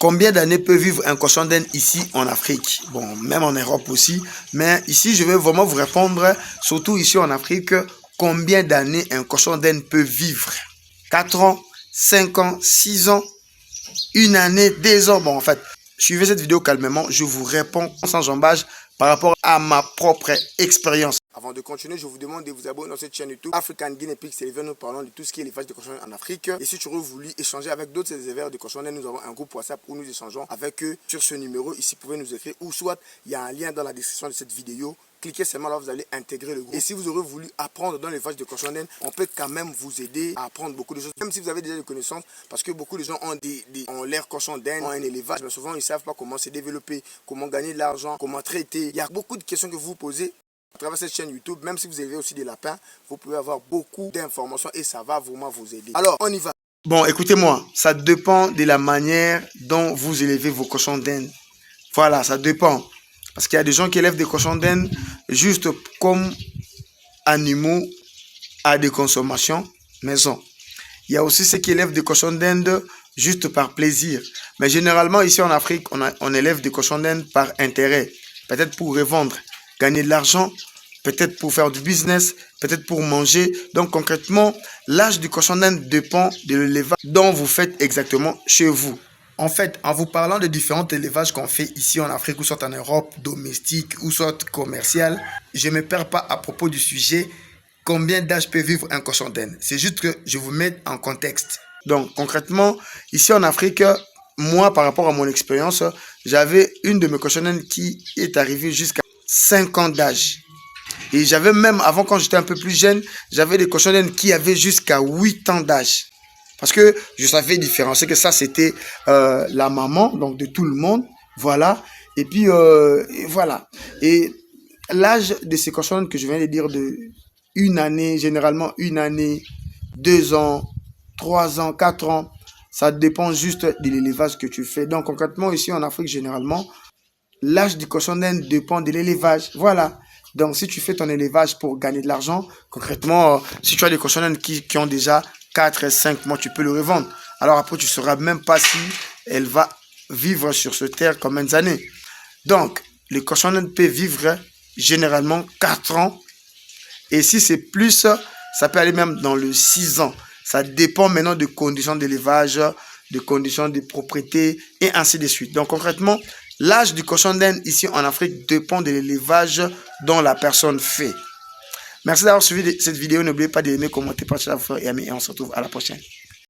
Combien d'années peut vivre un cochon d'Inde ici en Afrique? Bon, même en Europe aussi. Mais ici, je vais vraiment vous répondre, surtout ici en Afrique, combien d'années un cochon d'Inde peut vivre? 4 ans, 5 ans, 6 ans, une année, 2 ans. Bon, en fait, suivez cette vidéo calmement. Je vous réponds sans jambage par rapport à ma propre expérience. Avant de continuer, je vous demande de vous abonner dans cette chaîne YouTube African Guinea Pigs Television. Nous parlons de tout ce qui est l'élevage de cochons en Afrique. Et si tu aurais voulu échanger avec d'autres éleveurs de cochons, nous avons un groupe WhatsApp où nous échangeons avec eux sur ce numéro. Ici, vous pouvez nous écrire ou soit il y a un lien dans la description de cette vidéo. Cliquez seulement là, vous allez intégrer le groupe. Et si vous aurez voulu apprendre dans l'élevage de cochons d'Inde, on peut quand même vous aider à apprendre beaucoup de choses. Même si vous avez déjà des connaissances, parce que beaucoup de gens ont l'air cochon d'Inde, ont un élevage, mais souvent ils ne savent pas comment se développer, comment gagner de l'argent, comment traiter. Il y a beaucoup de questions que vous vous posez. À travers cette chaîne YouTube, même si vous élevez aussi des lapins, vous pouvez avoir beaucoup d'informations et ça va vraiment vous aider. Alors, on y va. Bon, écoutez-moi, ça dépend de la manière dont vous élevez vos cochons d'Inde. Voilà, ça dépend. Parce qu'il y a des gens qui élèvent des cochons d'Inde juste comme animaux à des consommations maison. Il y a aussi ceux qui élèvent des cochons d'Inde juste par plaisir. Mais généralement, ici en Afrique, on élève des cochons d'Inde par intérêt. Peut-être pour revendre, gagner de l'argent, peut-être pour faire du business, peut-être pour manger. Donc concrètement, l'âge du cochon d'Inde dépend de l'élevage dont vous faites exactement chez vous. En fait, en vous parlant de différents élevages qu'on fait ici en Afrique, ou soit en Europe, domestique, ou soit commercial, je ne me perds pas à propos du sujet combien d'âge peut vivre un cochon d'Inde. C'est juste que je vous mets en contexte. Donc concrètement, ici en Afrique, moi par rapport à mon expérience, j'avais une de mes cochons d'Inde qui est arrivée jusqu'à 5 ans d'âge. Et j'avais même, avant quand j'étais un peu plus jeune, j'avais des cochons d'Inde qui avaient jusqu'à 8 ans d'âge. Parce que je savais différencier que ça, c'était la maman, donc de tout le monde. Voilà. Et puis, voilà. Et l'âge de ces cochons que je viens de dire, de une année, généralement une année, 2 ans, 3 ans, 4 ans, ça dépend juste de l'élevage que tu fais. Donc, concrètement, ici en Afrique, généralement, l'âge du cochon d'Inde dépend de l'élevage. Voilà. Donc, si tu fais ton élevage pour gagner de l'argent, concrètement, si tu as des cochons d'Inde qui ont déjà 4 et 5 mois, tu peux le revendre. Alors après, tu ne sauras même pas si elle va vivre sur ce terre combien d'années. Donc, le cochon d'Inde peut vivre généralement 4 ans. Et si c'est plus, ça peut aller même dans le 6 ans. Ça dépend maintenant des conditions d'élevage, des conditions de propriété et ainsi de suite. Donc concrètement, l'âge du cochon d'Inde ici en Afrique dépend de l'élevage dont la personne fait. Merci d'avoir suivi cette vidéo. N'oubliez pas d'aimer, commenter, partager et on se retrouve à la prochaine.